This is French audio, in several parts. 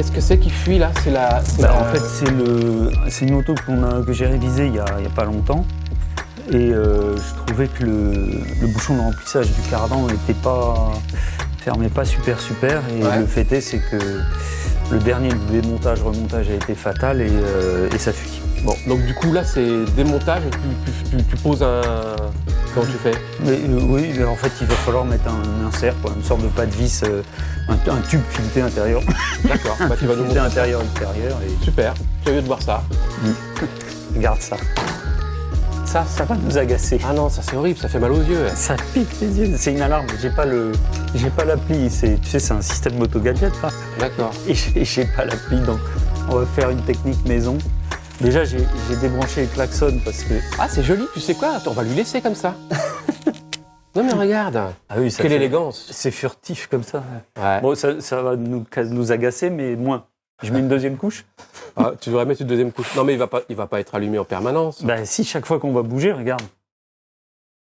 Qu'est-ce que c'est qui fuit là? En fait, c'est une moto que j'ai révisée il y a pas longtemps. Et je trouvais que le bouchon de remplissage du cardan fermait pas super. Et le fait est, c'est que le dernier démontage-remontage a été fatal et ça fuit. Bon, donc du coup là c'est démontage et tu poses un... Comment tu fais? Oui, mais en fait il va falloir mettre un insert, une sorte de pas de vis, un tube fileté intérieur. D'accord, bah, tu vas nous montrer intérieur-extérieur. Et... Super, curieux de voir ça. Regarde ça. Ça va nous agacer. Ah non, ça c'est horrible, ça fait mal aux yeux. Ça pique les yeux, c'est une alarme, j'ai pas l'appli, tu sais c'est un système moto gadget là. D'accord. Et j'ai pas l'appli, donc on va faire une technique maison. Déjà j'ai débranché le klaxon parce que... Ah c'est joli, tu sais quoi? Attends, on va lui laisser comme ça. Non mais regarde, ah oui, quelle élégance. C'est furtif comme ça. Ouais. Bon, ça va nous agacer, mais moins. Je mets une deuxième couche. Ah, tu devrais mettre une deuxième couche. Non mais il va pas être allumé en permanence. Bah si, chaque fois qu'on va bouger, regarde.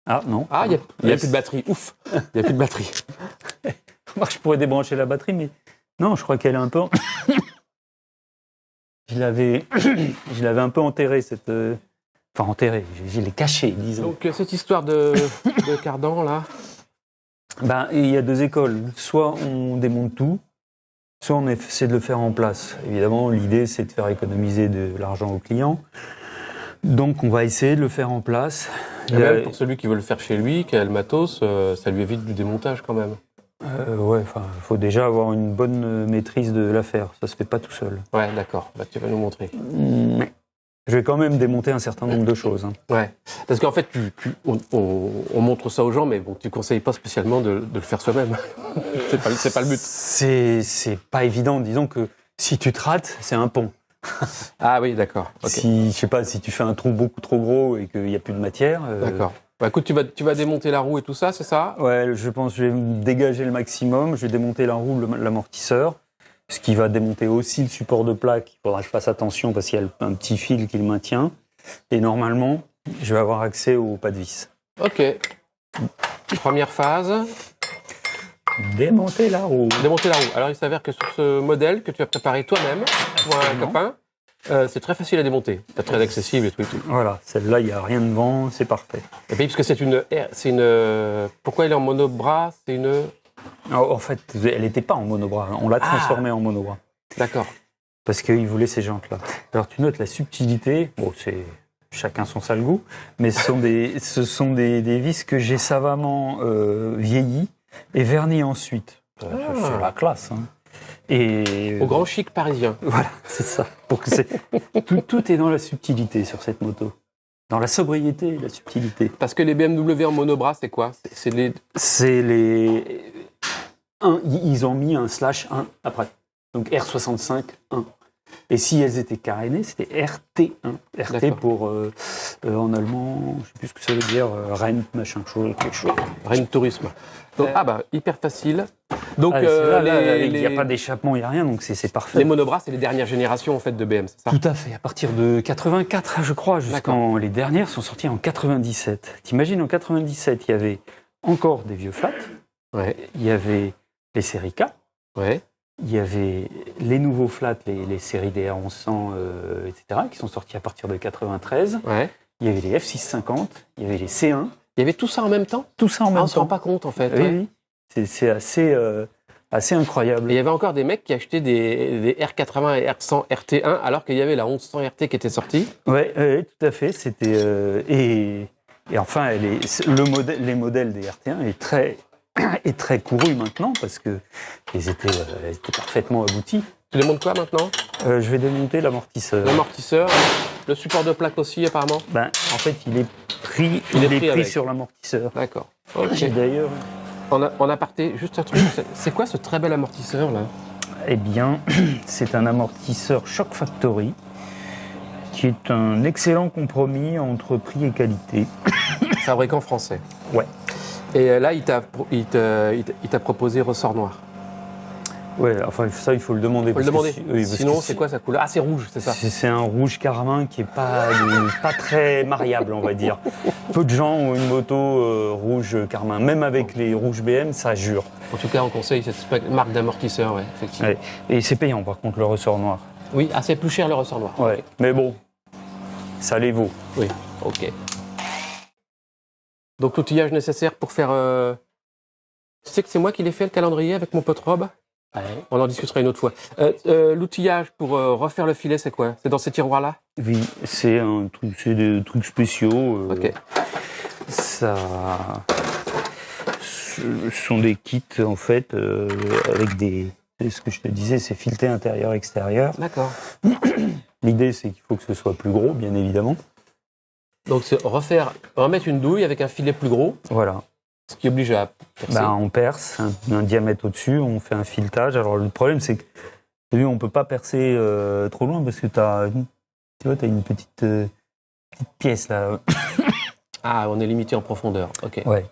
Ah non. Ah, il y a plus de batterie. Ouf, il y a plus de batterie. Je pourrais débrancher la batterie, mais non, je crois qu'elle est un peu... Je l'avais un peu enterrée, cette... Enfin, enterrée, je l'ai cachée, disons. Donc, cette histoire de cardan, là... Ben, il y a deux écoles. Soit on démonte tout, soit on essaie de le faire en place. Évidemment, l'idée, c'est de faire économiser de l'argent au client. Donc, on va essayer de le faire en place. Et même pour celui qui veut le faire chez lui, qui a le matos, ça lui évite du démontage, quand même. Ouais, enfin, il faut déjà avoir une bonne maîtrise de l'affaire. Ça se fait pas tout seul. Ouais, d'accord. Bah, tu vas nous montrer. Je vais quand même démonter un certain nombre de choses. Hein. Ouais. Parce qu'en fait, on montre ça aux gens, mais bon, tu conseilles pas spécialement de le faire soi-même. c'est pas le but. C'est pas évident. Disons que si tu te rates, c'est un pont. Ah oui, d'accord. Okay. Je sais pas, si tu fais un trou beaucoup trop gros et qu'il n'y a plus de matière. D'accord. Bah écoute, tu vas démonter la roue et tout ça, c'est ça? Ouais, je pense que je vais dégager le maximum. Je vais démonter la roue, l'amortisseur, ce qui va démonter aussi le support de plaque. Il faudra que je fasse attention parce qu'il y a un petit fil qui le maintient. Et normalement, je vais avoir accès au pas de vis. Ok. Première phase. Démonter la roue. Démonter la roue. Alors il s'avère que sur ce modèle que tu as préparé toi-même pour un copain, c'est très facile à démonter. C'est très accessible et tout. Voilà, celle-là, il n'y a rien devant, c'est parfait. Et puis, parce que c'est une... Pourquoi elle est en monobras? C'est une... En fait, elle n'était pas en monobras. On l'a transformée en monobras. D'accord. Parce qu'il voulait ces jantes-là. Alors, tu notes la subtilité. Bon, c'est chacun son sale goût. Mais ce sont des vis que j'ai savamment vieillies et vernies ensuite. C'est la classe, hein. Et au grand chic parisien. Voilà, c'est ça. Tout est dans la subtilité sur cette moto. Dans la sobriété et la subtilité. Parce que les BMW en monobras, c'est quoi? Ils ont mis un /1 après. Donc R65 1. Et si elles étaient carénées, c'était RT1. RT D'accord. Pour, en allemand, je ne sais plus ce que ça veut dire, Rennes, machin, quelque chose. Rennes Tourisme. Donc, hyper facile. Donc, il n'y a pas d'échappement, il n'y a rien, donc c'est parfait. Les monobras, c'est les dernières générations en fait, de BM, c'est ça? Tout à fait, à partir de 84, je crois, les dernières sont sorties en 97. T'imagines, en 97, il y avait encore des vieux flats, il y avait les séries K, il y avait les nouveaux flats, les séries DR1100, etc., qui sont sortis à partir de 93. Il y avait les F650, il y avait les C1. Il y avait tout ça en même temps? Tout ça en même temps. On ne se rend pas compte, en fait. Oui. C'est assez incroyable. Et il y avait encore des mecs qui achetaient des R80 et R100 RT1 alors qu'il y avait la 1100 RT qui était sortie. Oui, tout à fait. C'était et enfin, les modèles des RT1 est très couru maintenant parce que ils étaient parfaitement aboutis. Tu démontes quoi maintenant? Je vais démonter l'amortisseur. L'amortisseur, le support de plaque aussi apparemment. En fait, il est pris sur l'amortisseur. D'accord. Ok. D'ailleurs. En aparté, juste un truc, c'est quoi ce très bel amortisseur là? Eh bien, c'est un amortisseur Shock Factory qui est un excellent compromis entre prix et qualité. Fabriquant français. Ouais. Et là, il t'a proposé ressort noir. Ouais, enfin ça il faut le demander. Faut le demander. Oui, sinon c'est quoi sa couleur? Ah, c'est rouge, c'est ça. C'est un rouge carmin qui est pas très mariable, on va dire. Peu de gens ont une moto rouge carmin, même avec les rouges BM, ça jure. En tout cas, on conseille cette marque d'amortisseur, ouais, effectivement. Ouais. Et c'est payant par contre le ressort noir. Oui, c'est plus cher le ressort noir. Ouais, mais bon, ça les vaut. Oui, ok. Donc l'outillage nécessaire pour faire... Tu sais que c'est moi qui l'ai fait, le calendrier, avec mon pote Rob. Ouais. On en discutera une autre fois. L'outillage pour refaire le filet, c'est quoi? C'est dans ces tiroirs-là? Oui, c'est des trucs spéciaux. Ok. Ça... Ce sont des kits, en fait, avec des... C'est ce que je te disais, c'est fileté intérieur-extérieur. D'accord. L'idée, c'est qu'il faut que ce soit plus gros, bien évidemment. Donc, c'est remettre une douille avec un filet plus gros. Voilà. Ce qui oblige à percer. On perce un diamètre au-dessus, on fait un filetage. Alors, le problème, c'est que on ne peut pas percer trop loin parce que tu as une petite pièce, là. Ah, on est limité en profondeur. Ok. Ouais.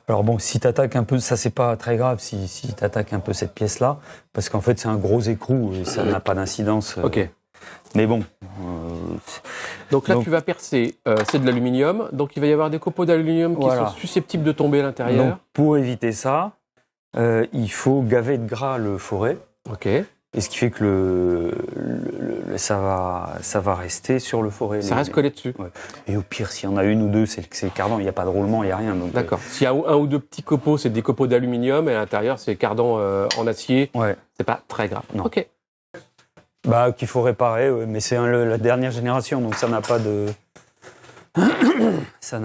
Alors bon, si tu attaques un peu, ça c'est pas très grave si tu attaques un peu cette pièce-là, parce qu'en fait c'est un gros écrou et ça n'a pas d'incidence. Ok. Mais bon. Donc là, tu vas percer, c'est de l'aluminium, donc il va y avoir des copeaux d'aluminium qui sont susceptibles de tomber à l'intérieur. Donc pour éviter ça, il faut gaver de gras le foret. Ok. Et ce qui fait que ça va rester sur le foret. Ça reste collé dessus. Ouais. Et au pire, s'il y en a une ou deux, c'est le cardan, il n'y a pas de roulement, il n'y a rien. D'accord. S'il y a un ou deux petits copeaux, c'est des copeaux d'aluminium, et à l'intérieur, c'est cardan en acier. Ouais. C'est pas très grave. Non. Ok. Qu'il faut réparer, mais c'est la dernière génération, donc ça n'a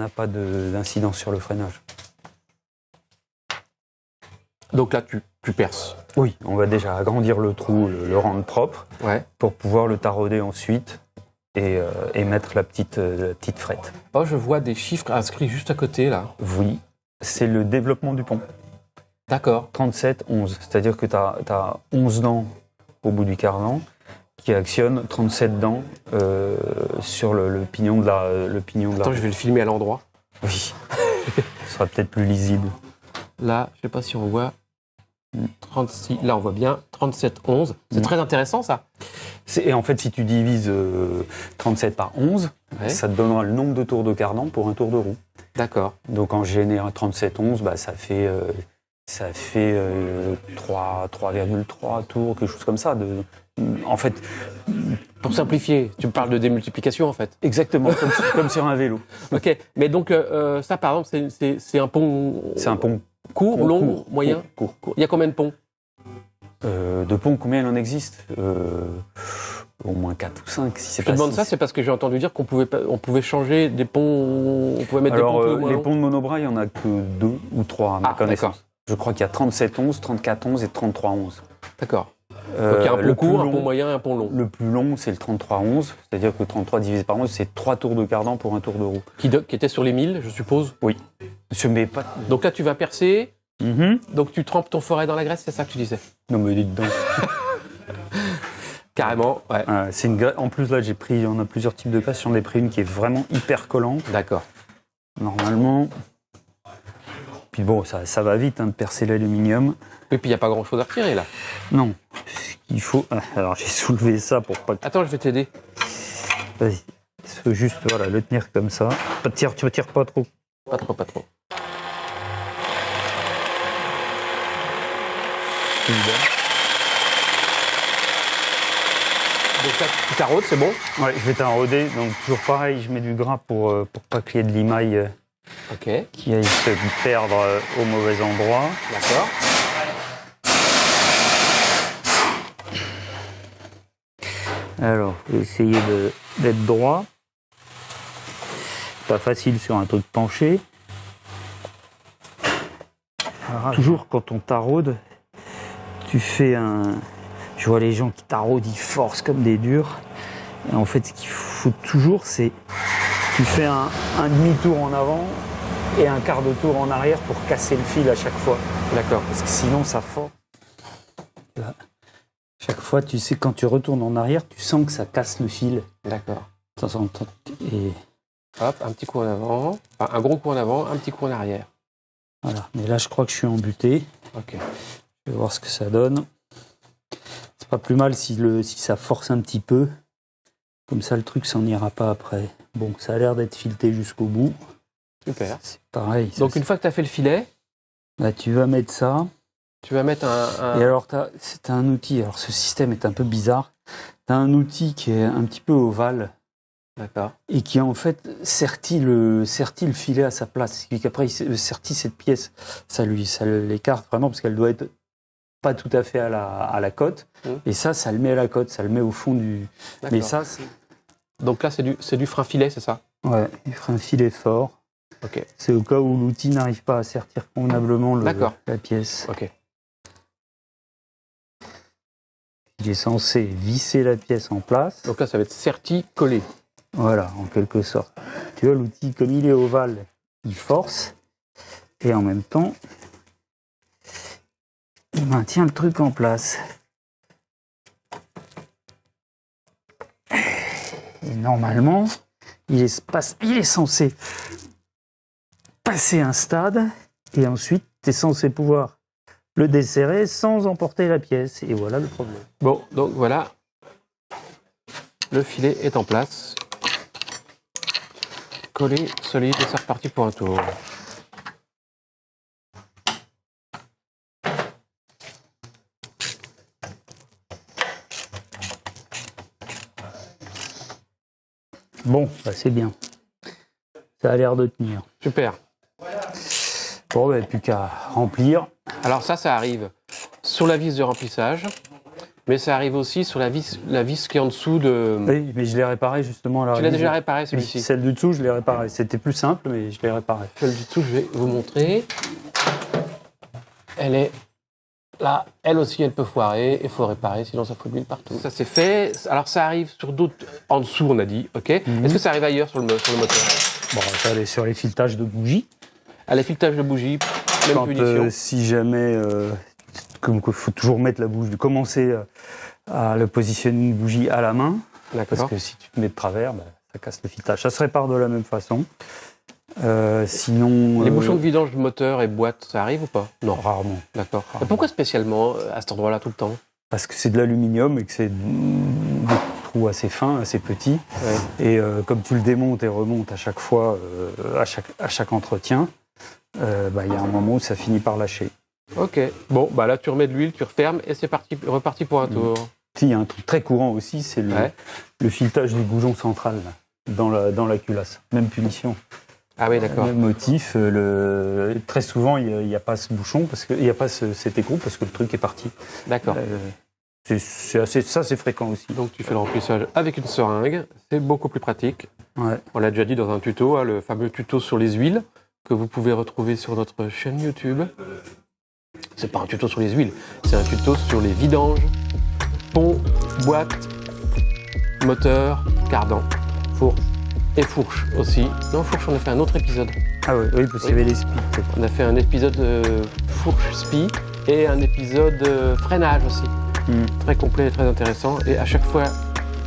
pas d'incidence sur le freinage. Donc là, tu perces. Oui, on va déjà agrandir le trou, le rendre propre, pour pouvoir le tarauder ensuite et mettre la petite frette. Oh, je vois des chiffres inscrits juste à côté, là. Oui, c'est le développement du pont. D'accord. 37, 11. C'est-à-dire que tu as 11 dents au bout du cardan qui actionnent 37 dents sur le pignon de la Attends, je vais le filmer à l'endroit. Oui. Ce sera peut-être plus lisible. Là, je sais pas si on voit 36, là on voit bien 37, 11. C'est très intéressant ça. Et en fait, si tu divises 37 par 11, ça te donnera le nombre de tours de cardan pour un tour de roue. D'accord. Donc en général, 37, 11, ça fait 3,3 tours, quelque chose comme ça. En fait, pour simplifier, tu me parles de démultiplication en fait. Exactement, comme sur un vélo. Ok, mais donc ça par exemple, c'est un pont. C'est un pont court, long, moyen. Court. Il y a combien de ponts? De ponts, combien il en existe? Au moins 4 ou 5, si c'est pas 6. Je te demande ça, c'est parce que j'ai entendu dire qu'on pouvait changer des ponts, on pouvait mettre des ponts plus ou les ponts de monobras, il n'y en a que 2 ou 3 à ma connaissance. Je crois qu'il y a 37-11, 34-11 et 33-11. D'accord. Donc il y a un pont court, un pont moyen et un pont long. Le plus long, c'est le 33-11, c'est-à-dire que 33 divisé par 11, c'est 3 tours de cardan pour un tour de roue. Qui était sur les 1000, je suppose? Oui. Donc là, tu vas percer, donc tu trempes ton foret dans la graisse, c'est ça que tu disais? Non mais dis donc. Carrément, ouais. En plus, là, on a plusieurs types de graisse, j'en ai pris une qui est vraiment hyper collante. D'accord. Normalement... Puis bon, ça va vite de percer l'aluminium. Et puis il n'y a pas grand-chose à retirer là. Non. Il faut... Alors j'ai soulevé ça pour pas... Attends, je vais t'aider. Vas-y. Il faut juste le tenir comme ça. Tu ne tires pas trop. Pas trop. Donc là, tu taraudes, c'est bon? Ouais, je vais tarauder. Donc toujours pareil, je mets du gras pour pas qu'il y ait de limaille qui aille se perdre au mauvais endroit. D'accord. Alors, je vais essayer d'être droit. Pas facile sur un truc penché. Alors, toujours quand on taraude, tu fais un... Je vois les gens qui taraudent, ils forcent comme des durs. Et en fait, ce qu'il faut toujours, c'est... Tu fais un demi-tour en avant et un quart de tour en arrière pour casser le fil à chaque fois. D'accord. Parce que sinon, ça fend. Là. Chaque fois, tu sais, quand tu retournes en arrière, tu sens que ça casse le fil. D'accord. Et... Hop, un petit coup en avant, enfin, un gros coup en avant, un petit coup en arrière. Voilà, mais là, je crois que je suis embuté. Ok. Je vais voir ce que ça donne. C'est pas plus mal si ça force un petit peu. Comme ça, le truc s'en ira pas après. Bon, ça a l'air d'être fileté jusqu'au bout. Super. C'est pareil. Donc, une fois que tu as fait le filet, bah, tu vas mettre ça. Tu vas mettre un... Et alors, c'est un outil. Alors, ce système est un peu bizarre. Tu as un outil qui est un petit peu ovale. D'accord. Et qui, en fait, sertit le filet à sa place. Et qu'après, il sertit cette pièce. Ça l'écarte vraiment parce qu'elle doit être pas tout à fait à la côte. Et ça le met à la côte. Ça le met au fond du... D'accord. Mais ça, c'est... Donc là, c'est du frein filet, c'est ça? Ouais, du frein filet fort. Ok. C'est au cas où l'outil n'arrive pas à sertir convenablement la pièce. Ok. Il est censé visser la pièce en place. Donc là, ça va être serti, collé. Voilà, en quelque sorte. Tu vois, l'outil, comme il est ovale, il force. Et en même temps, il maintient le truc en place. Et normalement, il est censé passer un stade. Et ensuite, tu es censé pouvoir le desserrer sans emporter la pièce. Et voilà le problème. Bon, donc voilà. Le filet est en place. Collé, solide, et c'est reparti pour un tour. Bon, bah c'est bien. Ça a l'air de tenir. Super. Bon, bah, plus qu'à remplir. Alors ça arrive sur la vis de remplissage, mais ça arrive aussi sur la vis qui est en dessous de... Oui, mais je l'ai réparé justement à la Tu l'as déjà réparé celui-ci? Oui, celle du dessous, je l'ai réparé. C'était plus simple, mais je l'ai réparé. Celle du dessous, je vais vous montrer. Elle est là. Elle aussi, elle peut foirer. Il faut réparer, sinon ça fout de l'huile partout. Ça c'est fait. Alors ça arrive sur d'autres... En dessous, on a dit. Ok. Est-ce que ça arrive ailleurs sur le moteur? Bon, ça aller sur les filetages de bougies. À les filetages de bougies, même punition. Si jamais... comme il faut toujours mettre la bougie, commencer à le positionner une bougie à la main. D'accord. Parce que si tu te mets de travers, bah, ça casse le filetage. Ça se répare de la même façon. Sinon... Les bouchons de vidange de moteur et boîte, ça arrive ou pas? Non. Rarement. D'accord. Et pourquoi spécialement à cet endroit-là tout le temps? Parce que c'est de l'aluminium et que c'est des trous assez fins, assez petits. Ouais. Et comme tu le démontes et remontes à chaque fois, à chaque entretien, y a un moment où ça finit par lâcher. Ok. Bon, bah là tu remets de l'huile, tu refermes et c'est reparti pour un tour. Il y a un truc très courant aussi, c'est le filetage du goujon central là, dans la culasse. Même punition. Ah oui, d'accord. Même motif. Très souvent, il n'y a pas ce bouchon, il n'y a pas cet écrou parce que le truc est parti. D'accord. C'est fréquent aussi. Donc tu fais le remplissage avec une seringue, c'est beaucoup plus pratique. Ouais. On l'a déjà dit dans un tuto, le fameux tuto sur les huiles que vous pouvez retrouver sur notre chaîne YouTube. C'est pas un tuto sur les huiles, c'est un tuto sur les vidanges, pont, boîte, moteur, cardan, fourche et fourche aussi. Non, fourche, on a fait un autre épisode. Ah oui, parce qu'il y avait les spies. On a fait un épisode fourche spi et un épisode freinage aussi. Très complet et très intéressant. Et à chaque fois,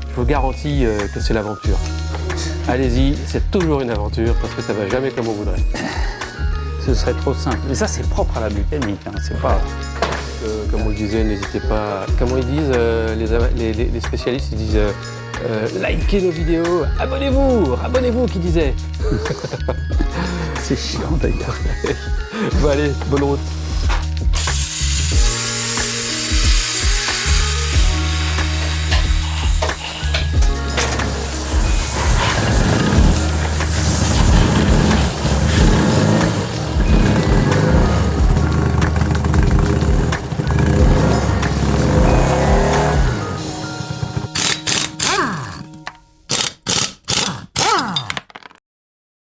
je vous garantis que c'est l'aventure. Allez-y, c'est toujours une aventure parce que ça va jamais comme on voudrait. Ce serait trop simple. Mais ça, c'est propre à la mécanique. Hein. C'est pas... comme on le disait, n'hésitez pas... Comment ils disent, les spécialistes, ils disent likez nos vidéos, abonnez-vous, qui disait. C'est chiant d'ailleurs. Bon allez, bonne route.